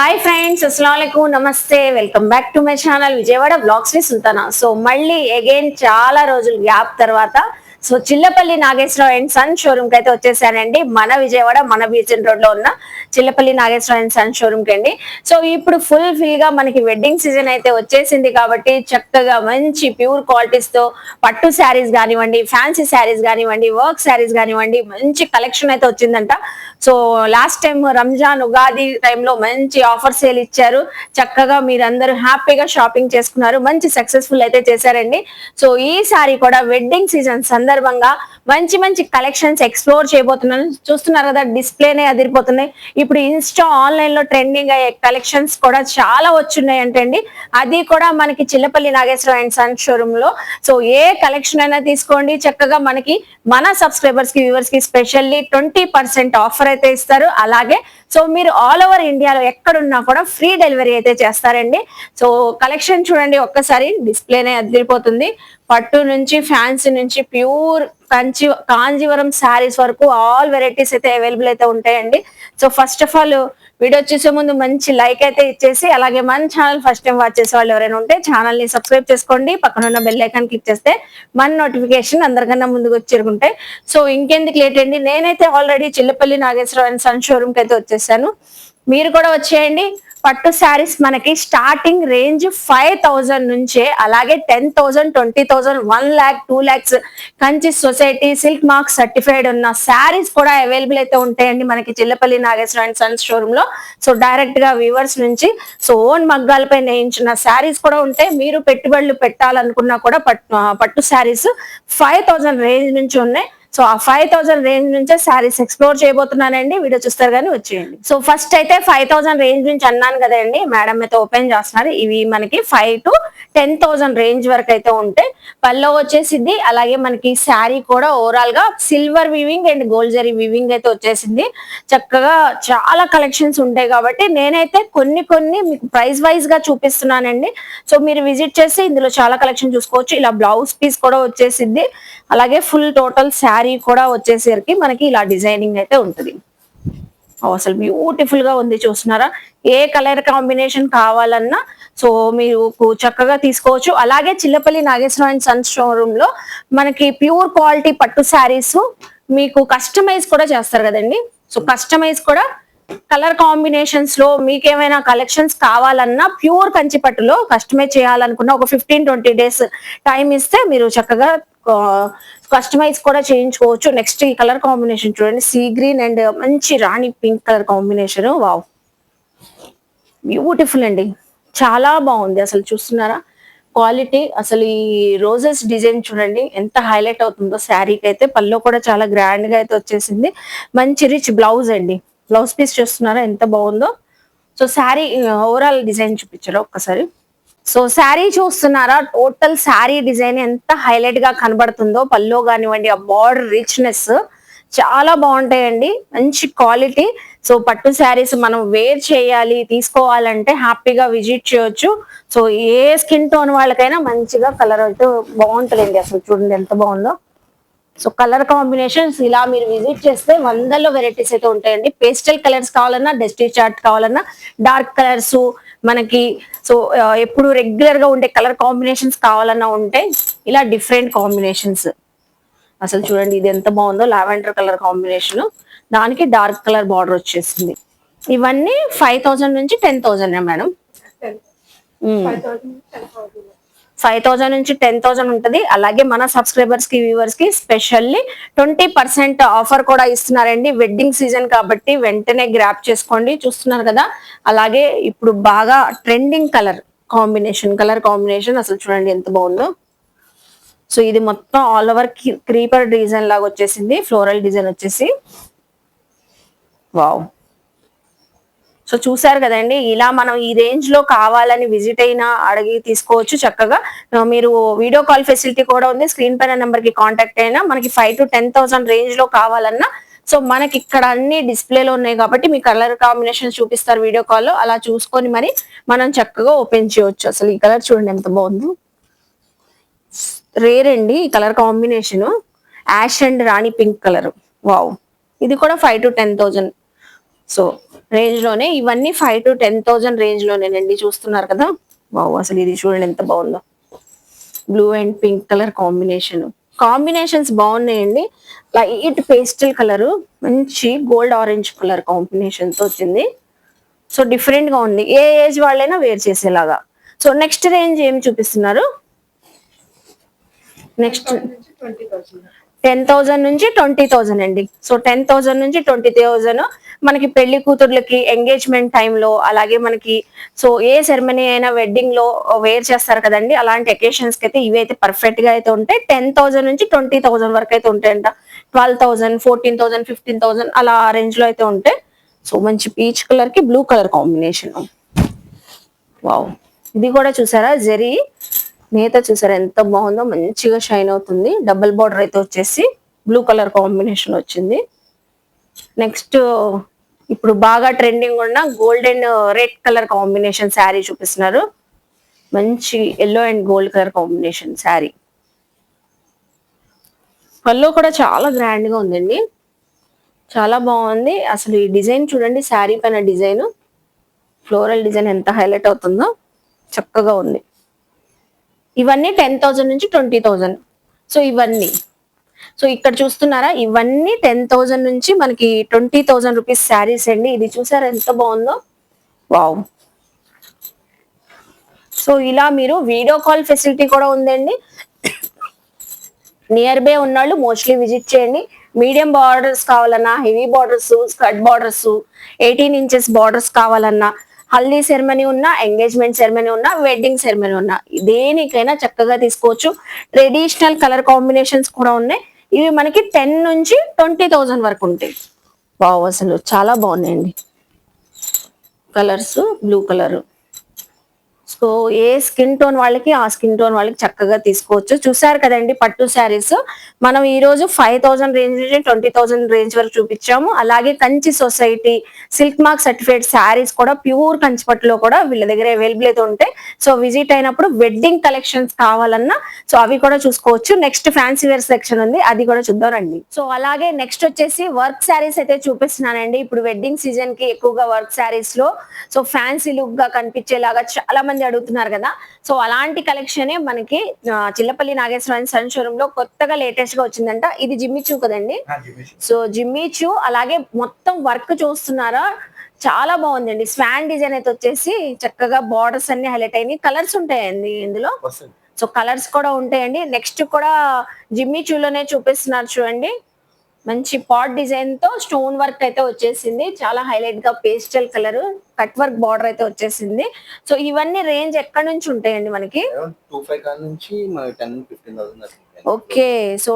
Hi friends, అస్సలాముఅలైకుం, నమస్తే. Welcome back to my channel Vijayawada blogs ని సుల్తానా. సో మళ్ళీ అగైన్ చాలా రోజులు గ్యాప్ తర్వాత Chillapalli Nageswara Rao and son showroom కి అయితే వచ్చేసానండి. మన విజయవాడ మన బీచ్ రోడ్ లో ఉన్న Chillapalli Nageswara Rao and son showroom కి అండి. సో ఇప్పుడు ఫుల్ గా మనకి వెడ్డింగ్ సీజన్ అయితే వచ్చేసింది కాబట్టి చక్కగా మంచి ప్యూర్ క్వాలిటీస్ తో పట్టు శారీస్ కానివ్వండి, ఫ్యాన్సీ శారీస్ కానివ్వండి, వర్క్ శారీస్ కానివ్వండి, మంచి కలెక్షన్ అయితే వచ్చిందంట. So last time Ramzan Ugadi టైంలో మంచి ఆఫర్ సేల్ ఇచ్చారు. చక్కగా మీరందరూ హ్యాపీగా షాపింగ్ చేసుకున్నారు, మంచి సక్సెస్ఫుల్ అయితే చేశారండి. సో ఈసారి కూడా వెడ్డింగ్ సీజన్ సందర్భంగా మంచి మంచి కలెక్షన్స్ ఎక్స్ప్లోర్ చేయబోతున్నాను. చూస్తున్నారు కదా, డిస్ప్లేనే అదిరిపోతున్నాయి. ఇప్పుడు ఇన్స్టా ఆన్లైన్ లో ట్రెండింగ్ అయ్యే కలెక్షన్స్ కూడా చాలా వచ్చున్నాయి అంటండి. అది కూడా మనకి Chillapalli Nageswara Rao and son showroom లో. సో ఏ కలెక్షన్ అయినా తీసుకోండి, చక్కగా మనకి మన సబ్స్క్రైబర్స్ కి వ్యూవర్స్ కి స్పెషల్లీ 20% ఆఫర్ అయితే ఇస్తారు. అలాగే సో మీరు ఆల్ ఓవర్ ఇండియాలో ఎక్కడున్నా కూడా ఫ్రీ డెలివరీ అయితే చేస్తారండి. సో కలెక్షన్ చూడండి ఒక్కసారి, డిస్ప్లేనే అదిరిపోతుంది. పట్టు నుంచి ఫ్యాన్సీ నుంచి ప్యూర్ కాంజీవరం శారీస్ వరకు ఆల్ వెరైటీస్ అయితే అవైలబుల్ అయితే ఉంటాయండి. So first of all video చూసే ముందు మంచి లైక్ అయితే ఇచ్చేసి, అలాగే మన ఛానల్ ఫస్ట్ టైం వాచ్ చేసే వాళ్ళు ఎవరైనా ఉంటే ఛానల్ ని సబ్స్క్రైబ్ చేసుకోండి. పక్కన ఉన్న బెల్ ఐకాన్ క్లిక్ చేస్తే మన నోటిఫికేషన్ అందరికన్నా ముందుకు వచ్చేరుకుంటాయి. సో ఇంకెందుకు లేట్ అండి, నేనైతే already Chillapalli Nageswara Rao and son showroom కి అయితే వచ్చేసాను. మీరు కూడా వచ్చేయండి. పట్టు శారీస్ మనకి స్టార్టింగ్ రేంజ్ 5,000 నుంచే, అలాగే 10,000, 20,000, 1 lakh, 2 lakhs Kanchi society silk mark certified ఉన్న శారీస్ కూడా అవైలబుల్ అయితే ఉంటాయండి మనకి Chillapalli Nageswara and sons showroom లో. సో డైరెక్ట్ గా వీవర్స్ నుంచి సో ఓన్ మగ్గాలపై నేయించిన శారీస్ కూడా ఉంటాయి. మీరు పెట్టుబడులు పెట్టాలనుకున్నా కూడా పట్టు శారీస్ 5,000 రేంజ్ నుంచి ఉన్నాయి. సో ఆ 5,000 రేంజ్ నుంచే శారీస్ ఎక్స్ప్లోర్ చేయబోతున్నానండి. వీడియో చూస్తారు కానీ వచ్చేయండి. సో ఫస్ట్ అయితే 5,000 రేంజ్ నుంచి అన్నాను కదండి, మేడం అయితే ఓపెన్ చేస్తున్నారు. ఇవి మనకి 5 to 10,000 రేంజ్ వరకు అయితే ఉంటాయి. పల్లో వచ్చేసింది. అలాగే మనకి శారీ కూడా ఓవరాల్ గా silver weaving and gold zari weaving అయితే వచ్చేసింది. చక్కగా చాలా కలెక్షన్స్ ఉంటాయి కాబట్టి నేనైతే కొన్ని మీకు ప్రైస్ వైజ్ గా చూపిస్తున్నానండి. సో మీరు విజిట్ చేసి ఇందులో చాలా కలెక్షన్ చూసుకోవచ్చు. ఇలా బ్లౌజ్ పీస్ కూడా వచ్చేసింది. అలాగే ఫుల్ టోటల్ శారీ కూడా వచ్చేసరికి మనకి ఇలా డిజైనింగ్ అయితే ఉంటుంది. అసలు బ్యూటిఫుల్ గా ఉంది, చూస్తున్నారా? ఏ కలర్ కాంబినేషన్ కావాలన్నా సో మీరు చక్కగా తీసుకోవచ్చు. అలాగే Chillapalli Nageswara Rao and sons showroom లో మనకి ప్యూర్ క్వాలిటీ పట్టు శారీస్ మీకు కస్టమైజ్ కూడా చేస్తారు కదండి. సో కస్టమైజ్ కూడా కలర్ కాంబినేషన్స్ లో మీకేమైనా కలెక్షన్స్ కావాలన్నా ప్యూర్ కంచి పట్టులో కస్టమైజ్ చేయాలనుకున్నా ఒక 15-20 days టైం ఇస్తే మీరు చక్కగా కస్టమైజ్ కూడా చేయించుకోవచ్చు. నెక్స్ట్ ఈ కలర్ కాంబినేషన్ చూడండి, సీ గ్రీన్ అండ్ మంచి రాణి pink colour combination. Wow, beautiful అండి, చాలా బాగుంది. అసలు చూస్తున్నారా క్వాలిటీ? అసలు ఈ రోజెస్ డిజైన్ చూడండి ఎంత హైలైట్ అవుతుందో శారీకి అయితే. పల్లో కూడా చాలా గ్రాండ్ గా అయితే వచ్చేసింది. మంచి రిచ్ బ్లౌజ్ అండి. బ్లౌజ్ పీస్ చూస్తున్నారా ఎంత బాగుందో. సో శారీ ఓవరాల్ డిజైన్ చూపించారు ఒక్కసారి. సో శారీ చూస్తున్నారా, టోటల్ శారీ డిజైన్ ఎంత హైలైట్ గా కనబడుతుందో. పల్లో కానివ్వండి, ఆ బార్డర్ రిచ్నెస్ చాలా బాగుంటాయండి, మంచి క్వాలిటీ. సో పట్టు శారీస్ మనం వేర్ చేయాలి, తీసుకోవాలంటే హ్యాపీగా విజిట్ చేయొచ్చు. సో ఏ స్కిన్ టోన్ వాళ్ళకైనా మంచిగా కలర్ అయితే బాగుంటుందండి. అసలు చూడండి ఎంత బాగుందో. సో కలర్ కాంబినేషన్స్ ఇలా మీరు విజిట్ చేస్తే వందల్లో వెరైటీస్ అయితే ఉంటాయండి. పేస్టల్ కలర్స్ కావాలన్నా, డస్టీ చార్ట్ కావాలన్నా, డార్క్ కలర్స్ మనకి సో ఎప్పుడు రెగ్యులర్ గా ఉండే కలర్ కాంబినేషన్స్ కావాలన్నా ఉంటాయి. ఇలా డిఫరెంట్ కాంబినేషన్స్ అసలు చూడండి, ఇది ఎంత బాగుందో. లావెండర్ కలర్ కాంబినేషన్, దానికి డార్క్ కలర్ బార్డర్ వచ్చేసింది. ఇవన్నీ 5,000 నుంచి 10,000 మేడం. 5,000 నుంచి 10,000 ఉంటది. అలాగే మన సబ్స్క్రైబర్స్ కి వ్యూవర్స్ కి స్పెషల్లీ 20% ఆఫర్ కూడా ఇస్తున్నారండి. వెడ్డింగ్ సీజన్ కాబట్టి వెంటనే గ్రాప్ చేసుకోండి. చూస్తున్నారు కదా. అలాగే ఇప్పుడు బాగా ట్రెండింగ్ కలర్ కాంబినేషన్ అసలు చూడండి ఎంత బాగుందో. సో ఇది మొత్తం ఆల్ ఓవర్ క్రీపర్ డిజైన్ లాగా వచ్చేసింది, ఫ్లోరల్ డిజైన్ వచ్చేసి. వావ్, సో చూసారు కదండి. ఇలా మనం ఈ రేంజ్ లో కావాలని విజిట్ అయినా అడిగి తీసుకోవచ్చు. చక్కగా మీరు వీడియో కాల్ ఫెసిలిటీ కూడా ఉంది. స్క్రీన్ పైన నెంబర్ కి కాంటాక్ట్ అయినా మనకి 5 to 10,000 రేంజ్ లో కావాలన్నా సో మనకి ఇక్కడ అన్ని డిస్ప్లేలో ఉన్నాయి కాబట్టి మీ కలర్ కాంబినేషన్ చూపిస్తారు వీడియో కాల్లో. అలా చూసుకొని మరి మనం చక్కగా ఓపెన్ చేయొచ్చు. అసలు ఈ కలర్ చూడండి ఎంత బాగుందో. రేర్ అండి ఈ colour combination, ash and rani pink colour. Wow, ఇది కూడా 5 to 10,000. సో రేంజ్ లోనే ఇవన్నీ 5,000 to 10,000 రేంజ్ లోనేనండి. చూస్తున్నారు కదా, వావ్ అసలు ఇది చూడండి ఎంత బాగుందో. Blue and pink colour combinations బాగున్నాయండి. లైట్ పేస్టల్ కలర్, మంచి గోల్డ్ ఆరెంజ్ కలర్ కాంబినేషన్స్ వచ్చింది. సో డిఫరెంట్ గా ఉంది, ఏ ఏజ్ వాళ్ళైనా వేర్ చేసేలాగా. సో నెక్స్ట్ రేంజ్ ఏం చూపిస్తున్నారు? నెక్స్ట్ 10,000 నుంచి 20,000 అండి. సో 10,000 నుంచి 20,000 మనకి పెళ్లి కూతుర్లకి ఎంగేజ్మెంట్ టైంలో, అలాగే మనకి సో ఏ సెరమనీ అయినా వెడ్డింగ్ లో వేర్ చేస్తారు కదండి, అలాంటి అకేషన్స్ కి అయితే ఇవి అయితే పర్ఫెక్ట్ గా అయితే ఉంటాయి. 10,000 నుంచి 20,000 వరకు అయితే ఉంటాయంట. 12,000, 14,000, 15,000 అలా ఆ రేంజ్ లో అయితే ఉంటాయి. సో మంచి పీచ్ కలర్ కి బ్లూ కలర్ కాంబినేషన్. వావ్, ఇది కూడా చూసారా, జరీ నేత చూసారా ఎంత బాగుందో, మంచిగా షైన్ అవుతుంది. డబుల్ బార్డర్ అయితే వచ్చేసి బ్లూ కలర్ కాంబినేషన్ వచ్చింది. నెక్స్ట్ ఇప్పుడు బాగా ట్రెండింగ్ ఉన్న golden red colour combination sari చూపిస్తున్నారు. మంచి yellow and gold colour combination sari. పళ్ళు కూడా చాలా గ్రాండ్ గా ఉందండి, చాలా బాగుంది. అసలు ఈ డిజైన్ చూడండి, శారీ పైన డిజైన్, ఫ్లోరల్ డిజైన్ ఎంత హైలైట్ అవుతుందో, చక్కగా ఉంది. ఇవన్నీ 10,000 నుంచి 20,000. సో ఇవన్నీ, సో ఇక్కడ చూస్తున్నారా, ఇవన్నీ 10,000 నుంచి మనకి 20,000 రూపీస్ శారీస్ అండి. ఇది చూసారా ఎంత బాగుందో, వావ్. సో ఇలా మీరు వీడియో కాల్ ఫెసిలిటీ కూడా ఉందండి. నియర్ బై ఉన్నాళ్ళు మోస్ట్లీ విజిట్ చేయండి. మీడియం బార్డర్స్ కావాలన్నా, heavy borders, skirt borders, 18 inches borders కావాలన్నా, హల్దీ సెరమనీ ఉన్నా, ఎంగేజ్మెంట్ సెరమనీ ఉన్నా, వెడ్డింగ్ సెరమనీ ఉన్నా, దేనికైనా చక్కగా తీసుకోవచ్చు. ట్రెడిషనల్ కలర్ కాంబినేషన్స్ కూడా ఉన్నాయి. ఇవి మనకి 10 నుంచి 20,000 వరకు ఉంటాయి. వావ్, అసలు చాలా బాగున్నాయండి కలర్స్. బ్లూ కలర్, సో ఏ స్కిన్ టోన్ వాళ్ళకి ఆ స్కిన్ టోన్ వాళ్ళకి చక్కగా తీసుకోవచ్చు. చూసారు కదండి పట్టు శారీస్, మనం ఈ రోజు 5,000 రేంజ్ నుంచి 20,000 రేంజ్ వరకు చూపించాము. అలాగే Kanchi society silk mark certified saris కూడా ప్యూర్ కంచి పట్టులో కూడా వీళ్ళ దగ్గర అవైలబుల్ అయితే ఉంటాయి. సో విజిట్ అయినప్పుడు వెడ్డింగ్ కలెక్షన్స్ కావాలన్నా సో అవి కూడా చూసుకోవచ్చు. నెక్స్ట్ ఫ్యాన్సీ వేర్ సెక్షన్ ఉంది, అది కూడా చూద్దాం రండి. సో అలాగే నెక్స్ట్ వచ్చేసి వర్క్ శారీస్ అయితే చూపిస్తున్నానండి. ఇప్పుడు వెడ్డింగ్ సీజన్ కి ఎక్కువగా వర్క్ శారీస్ లో సో ఫ్యాన్సీ లుక్ గా కనిపించేలాగా చాలా మంది అడుగుతున్నారు కదా. సో అలాంటి కలెక్షన్ మనకి చిల్లపల్లి నాగేశ్వర సన్ షోరూమ్ లో కొత్తగా లేటెస్ట్ గా వచ్చిందంట. ఇది జిమ్మిచూ కదండి. సో జిమ్మిచూ, అలాగే మొత్తం వర్క్ చూస్తున్నారా, చాలా బాగుందండి. స్వాన్ డిజైన్ అయితే వచ్చేసి చక్కగా బార్డర్స్ అన్ని హైలైట్ అయినాయి. కలర్స్ ఉంటాయండి ఇందులో, సో కలర్స్ కూడా ఉంటాయండి. నెక్స్ట్ కూడా జిమ్మిచూలోనే చూపిస్తున్నారు చూడండి, మంచి పాట్ డిజైన్ తో స్టోన్ వర్క్ అయితే వచ్చేసింది. చాలా హైలైట్ గా pastel colour cut work border అయితే వచ్చేసింది. సో ఇవన్నీ రేంజ్ ఎక్కడి నుంచి ఉంటాయండి మనకి? ఓకే, సో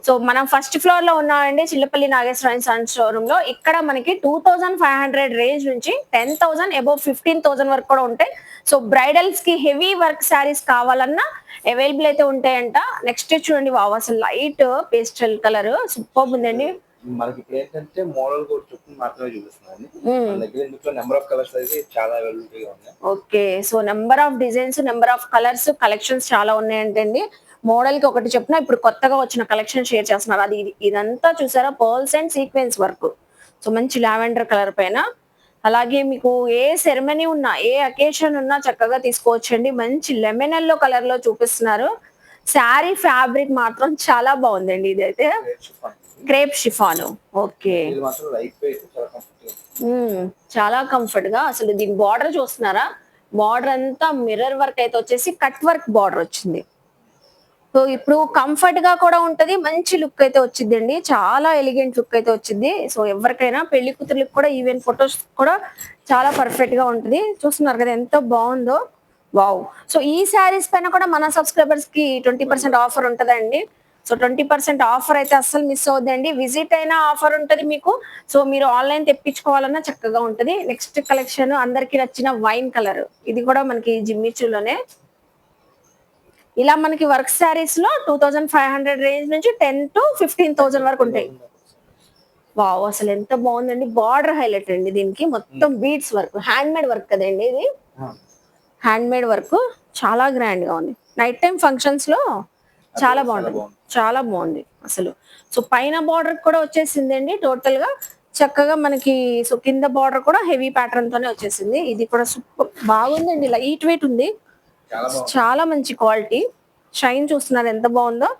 సో మనం ఫస్ట్ ఫ్లోర్ లో ఉన్నామండి చిల్లపల్లి నాగేశ్వర సన్ షోరూమ్ లో. ఇక్కడ మనకి 2,500 రేంజ్ నుంచి 10,000 అబౌవ్ 15,000 వరకు కూడా ఉంటాయి. సో బ్రైడల్స్ కి హెవీ వర్క్ శారీస్ కావాలన్నా అవైలబుల్ అయితే ఉంటాయంట. నెక్స్ట్ చూడండి, వావ్ అసలు లైట్ పేస్టల్ కలర్ సూపర్ ఉందండి. మనకి ఇప్పుడు ఏంటంటే మోడల్ కోడ్ చొప్పున మాత్రమే చూపిస్తున్నాను. మన దగ్గర ఇందులో నెంబర్ ఆఫ్ కలర్స్ అయితే చాలా అవైలబిలిటీగా ఉన్నాయి. Okay, so number of designs, number of colours, collections చాలా ఉన్నాయంటండి. మోడల్ కి ఒకటి చెప్పిన ఇప్పుడు కొత్తగా వచ్చిన కలెక్షన్ షేర్ చేస్తున్నారు. అది ఇదంతా చూసారా, pearls and sequence work. So మంచి లావెండర్ కలర్ పైన, అలాగే మీకు ఏ సెరమనీ ఉన్నా, ఏ అకేషన్ ఉన్నా చక్కగా తీసుకోవచ్చండి. మంచి లెమన్ ఎల్లో కలర్ లో చూపిస్తున్నారు. శారీ ఫ్యాబ్రిక్ మాత్రం చాలా బాగుందండి. ఇదైతే క్రేప్ షిఫాన్. ఓకే, చాలా కంఫర్ట్ గా. అసలు దీని బార్డర్ చూస్తున్నారా, బార్డర్ అంతా మిర్రర్ వర్క్ అయితే వచ్చేసి కట్ వర్క్ బార్డర్ వచ్చింది. సో ఇప్పుడు కంఫర్ట్ గా కూడా ఉంటది, మంచి లుక్ అయితే వచ్చిందండి. చాలా ఎలిగెంట్ లుక్ అయితే వచ్చింది. సో ఎవరికైనా పెళ్లి కూతుర్లకు కూడా ఈవెన్ ఫొటోస్ కూడా చాలా పర్ఫెక్ట్ గా ఉంటది. చూస్తున్నారు కదా ఎంత బాగుందో, వావ్. సో ఈ శారీస్ పైన కూడా మన సబ్స్క్రైబర్స్ కి 20% ఆఫర్ ఉంటదండి. సో 20% ఆఫర్ అయితే అస్సలు మిస్ అవుద్దండి. విజిట్ అయినా ఆఫర్ ఉంటది మీకు. సో మీరు ఆన్లైన్ తెప్పించుకోవాలన్నా చక్కగా ఉంటది. నెక్స్ట్ కలెక్షన్ అందరికి నచ్చిన వైన్ కలర్, ఇది కూడా మనకి జిమ్మిచూలోనే. ఇలా మనకి వర్క్ శారీస్ లో 2,500 రేంజ్ నుంచి 10 to 15,000 వరకు ఉంటాయి. వావ్, అసలు ఎంత బాగుందండి. బార్డర్ హైలైట్ అండి దీనికి, మొత్తం beads work, hand made work కదండి ఇది. హ్యాండ్ మేడ్ వర్క్ చాలా గ్రాండ్ గా ఉంది. నైట్ టైం ఫంక్షన్స్ లో చాలా బాగుంటుంది, చాలా బాగుంది అసలు. సో పైన బార్డర్ కూడా వచ్చేసింది అండి టోటల్ గా. చక్కగా మనకి సో కింద బార్డర్ కూడా హెవీ ప్యాటర్న్ తోనే వచ్చేసింది. ఇది కూడా సూపర్ బాగుందండి. లైట్ వెయిట్ ఉంది, చాలా బాగుంది. చాలా మంచి క్వాలిటీ. షైన్ చూస్తున్నారు ఎంత బాగుందో.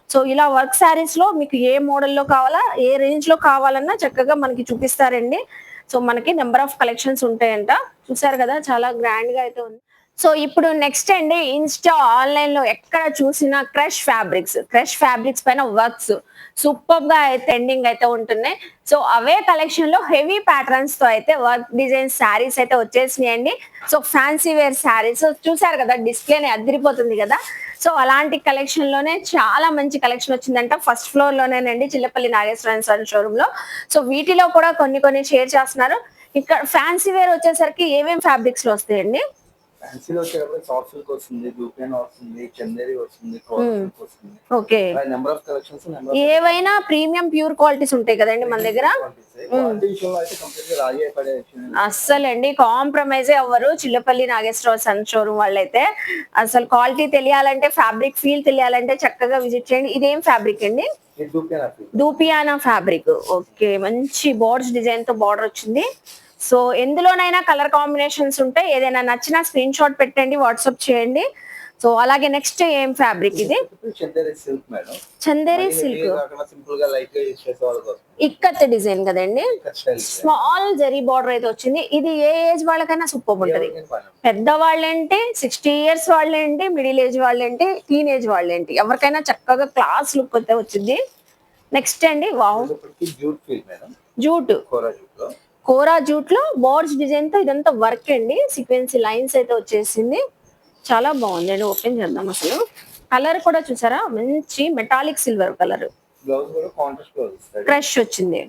సో ఇలా వర్క్ శారీస్ లో మీకు ఏ మోడల్లో కావాలా, ఏ రేంజ్ లో కావాలన్నా చక్కగా మనకి చూపిస్తారండి. సో మనకి నెంబర్ ఆఫ్ కలెక్షన్స్ ఉంటాయంట. చూసారు కదా, చాలా గ్రాండ్ గా అయితే ఉంది. సో ఇప్పుడు నెక్స్ట్ అండి, ఇన్స్టా ఆన్లైన్ లో ఎక్కడ చూసినా క్రష్ ఫ్యాబ్రిక్స్ పైన వర్క్స్ సూపర్ గా అయితే ఎండింగ్ అయితే ఉంటున్నాయి. సో అవే కలెక్షన్ లో హెవీ ప్యాటర్న్స్ తో అయితే వర్క్ డిజైన్ శారీస్ అయితే వచ్చేసినాయండి. సో ఫ్యాన్సీ వేర్ శారీస్ చూసారు కదా, డిస్ప్లేనే అదిరిపోతుంది కదా. సో అలాంటి కలెక్షన్ లోనే చాలా మంచి కలెక్షన్ వచ్చిందంట. ఫస్ట్ ఫ్లోర్ లోనేనండి, చిల్లపల్లి నాగేశ్వర సన్ షోరూమ్ లో. సో వీటిలో కూడా కొన్ని షేర్ చేస్తున్నారు. ఇక్కడ ఫ్యాన్సీ వేర్ వచ్చేసరికి ఏమేమి ఫ్యాబ్రిక్స్ లో వస్తాయండి? ఫ్యాన్సీలో వచ్చేటప్పుడు సాఫ్ట్ సిల్క్ వస్తుంది, దూపియాన్ వస్తుంది, చందేరి వస్తుంది, కోరా సిల్క్ వస్తుంది. ఓకే, నెంబర్ ఆఫ్ కలెక్షన్స్, ఏవైనా ప్రీమియం ప్యూర్ క్వాలిటీస్ ఉంటాయి కదండి మన దగ్గర. క్వాలిటీ విషయంలో అయితే కంప్లీట్ గా రాజీ అయిపోయే అస్సలండి కాంప్రమైజ్ అవ్వరు చిల్లపల్లి నాగేశ్వరరావు సన్ షోరూమ్ వాళ్ళైతే. అసలు క్వాలిటీ తెలియాలంటే, ఫ్యాబ్రిక్ ఫీల్ తెలియాలంటే చక్కగా విజిట్ చేయండి. ఇదేం ఫ్యాబ్రిక్ అండి? దూపియానా ఫ్యాబ్రిక్. ఓకే, మంచి బోర్డ్స్ డిజైన్ తో బార్డర్ వచ్చింది. సో ఎందులోనైనా కలర్ కాంబినేషన్స్ ఉంటాయి. ఏదైనా నచ్చినా స్క్రీన్ షాట్ పెట్టండి, వాట్సాప్ చేయండి. సో అలాగే నెక్స్ట్ ఏం ఫ్యాబ్రిక్ ఇది? చందేరి సిల్క్, ఇక్కత్ డిజైన్ కదండి. స్మాల్ జరీ బార్డర్ అయితే వచ్చింది. ఇది ఏ ఏజ్ వాళ్ళకైనా సూపర్ ఉంటది. పెద్ద వాళ్ళేంటి, 60 years వాళ్ళేంటి, మిడిల్ ఏజ్ వాళ్ళేంటి, టీన్ ఏజ్ వాళ్ళేంటి, ఎవరికైనా చక్కగా క్లాస్ లుక్ అయితే వచ్చింది. నెక్స్ట్ అండి, వావ్, జూట్, కోరా జూట్ లో బోర్డ్స్ డిజైన్ తో ఇదంతా వర్క్ అండి. సీక్వెన్సీ లైన్స్ అయితే వచ్చేసింది, చాలా బాగుంది అండి. ఓపెన్ చేద్దాం. అసలు కలర్ కూడా చూసారా, మంచి మెటాలిక్ సిల్వర్ కలర్. క్రష్ వచ్చింది.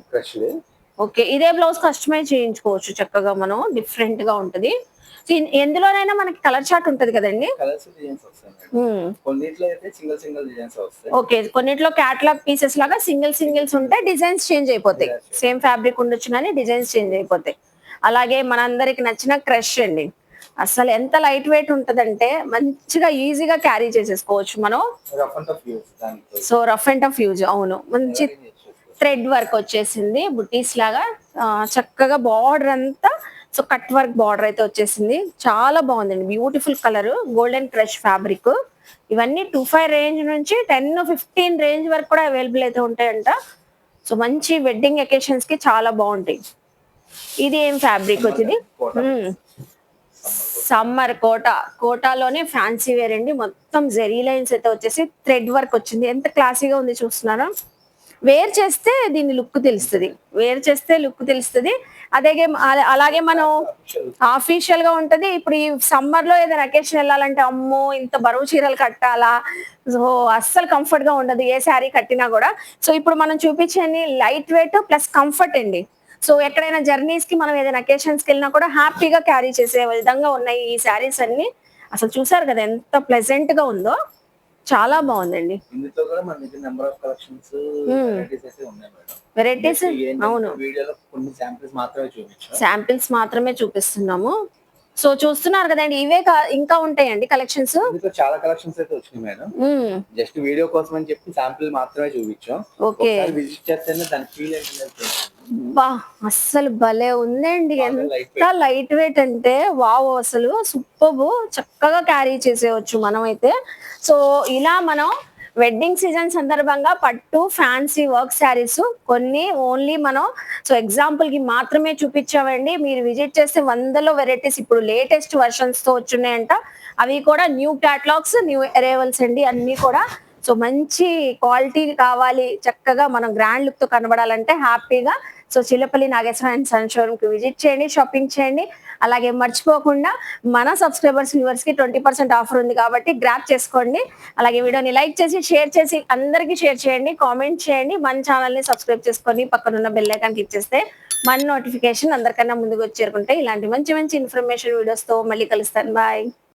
ఓకే, ఇదే బ్లౌజ్ కస్టమైజ్ చేయించుకోవచ్చు చక్కగా మనం, డిఫరెంట్ గా ఉంటది. ఎందులోనైనా మనకి కలర్ చార్ట్ ఉంటది కదండి. ఓకే, కొన్నిట్లో క్యాటలాగ్ పీసెస్ లాగా సింగిల్స్ ఉంటాయి, డిజైన్స్ చేంజ్ అయిపోతాయి. సేమ్ ఫ్యాబ్రిక్ ఉండొచ్చు కానీ డిజైన్స్ చేంజ్ అయిపోతాయి. అలాగే మనందరికి నచ్చిన క్రష్ అండి. అసలు ఎంత లైట్ వెయిట్ ఉంటదంటే మంచిగా ఈజీగా క్యారీ చేసేసుకోవచ్చు మనం. So rough and tough use. అవును, మంచి థ్రెడ్ వర్క్ వచ్చేసింది, బుటీస్ లాగా. చక్కగా బార్డర్ అంతా సో కట్ వర్క్ బార్డర్ అయితే వచ్చేసింది. చాలా బాగుందండి, beautiful colour, golden crush fabric. ఇవన్నీ 25 రేంజ్ నుంచి 10-15 రేంజ్ వరకు కూడా అవైలబుల్ అయితే ఉంటాయంట. సో మంచి వెడ్డింగ్ అకేషన్స్ కి చాలా బాగుంటాయి. ఇది ఏం ఫ్యాబ్రిక్ వచ్చింది? సమ్మర్ కోటాలోనే ఫ్యాన్సీ వేర్ అండి. మొత్తం జెరీ లైన్స్ అయితే వచ్చేసి థ్రెడ్ వర్క్ వచ్చింది. ఎంత క్లాసీగా ఉంది చూస్తున్నారా. వేర్ చేస్తే దీని లుక్ తెలుస్తుంది. అలాగే మనం ఆఫీషియల్ గా ఉంటది. ఇప్పుడు ఈ సమ్మర్ లో ఏదైనా అకేషన్ వెళ్ళాలంటే అమ్మో ఇంత బరువు చీరలు కట్టాలా, సో అస్సలు కంఫర్ట్ గా ఉండదు ఏ శారీ కట్టినా కూడా. సో ఇప్పుడు మనం చూపించేది లైట్ వెయిట్ ప్లస్ కంఫర్ట్ అండి. సో ఎక్కడైనా జర్నీస్ కి మనం ఏదైనా అకేషన్స్ కి వెళ్ళినా కూడా హ్యాపీగా క్యారీ చేసే విధంగా ఉన్నాయి ఈ శారీస్ అన్ని. అసలు చూసారు కదా ఎంత ప్లెజెంట్ గా ఉందో, చాలా బాగుందండి. వెరైటీస్ అవును, శాంపిల్స్ మాత్రమే చూపిస్తున్నాము. సో చూస్తున్నారు కదండి, ఇవే ఇంకా ఉంటాయండి కలెక్షన్స్. చాలా కలెక్షన్స్ అయితే వచ్చినాయి మేడం. జస్ట్ వీడియో కోసం అని చెప్పి శాంపిల్ మాత్రమే చూపించాం. ఓకే, విజిట్ చేస్తేనే దాని ఫీల్ ఏంటంటే అస్సలు భలే ఉందండి. ఎంత లైట్ వెయిట్ అంటే వావ్, అసలు సూపర్. చక్కగా క్యారీ చేసేయచ్చు మనం అయితే. సో ఇలా మనం వెడ్డింగ్ సీజన్ సందర్భంగా పట్టు ఫ్యాన్సీ వర్క్ శారీస్ కొన్ని ఓన్లీ మనం సో ఎగ్జాంపుల్ కి మాత్రమే చూపించామండి. మీరు విజిట్ చేస్తే 100లో వెరైటీస్ ఇప్పుడు లేటెస్ట్ వర్షన్స్ తో వచ్చున్నాయంట. అవి కూడా న్యూ క్యాటలాగ్స్, న్యూ అరైవల్స్ అండి అన్ని కూడా. సో మంచి క్వాలిటీ కావాలి, చక్కగా మనం గ్రాండ్ లుక్ తో కనబడాలంటే హ్యాపీగా so Chillapalli Nageswara and son showroom కి విజిట్ చేయండి, షాపింగ్ చేయండి. అలాగే మర్చిపోకుండా మన సబ్స్క్రైబర్స్ వ్యూవర్స్ కి 20% ఆఫర్ ఉంది కాబట్టి గ్రాప్ చేసుకోండి. అలాగే వీడియోని లైక్ చేసి షేర్ చేసి అందరికి షేర్ చేయండి, కామెంట్ చేయండి. మన ఛానల్ ని సబ్స్క్రైబ్ చేసుకొని పక్కనున్న బెల్ ఐకాన్ క్లిక్ చేస్తే మన నోటిఫికేషన్ అందరికన్నా ముందుకు వచ్చి చేరుకుంటే ఇలాంటి మంచి ఇన్ఫర్మేషన్ వీడియోస్ తో మళ్ళీ కలుస్తాను. బాయ్.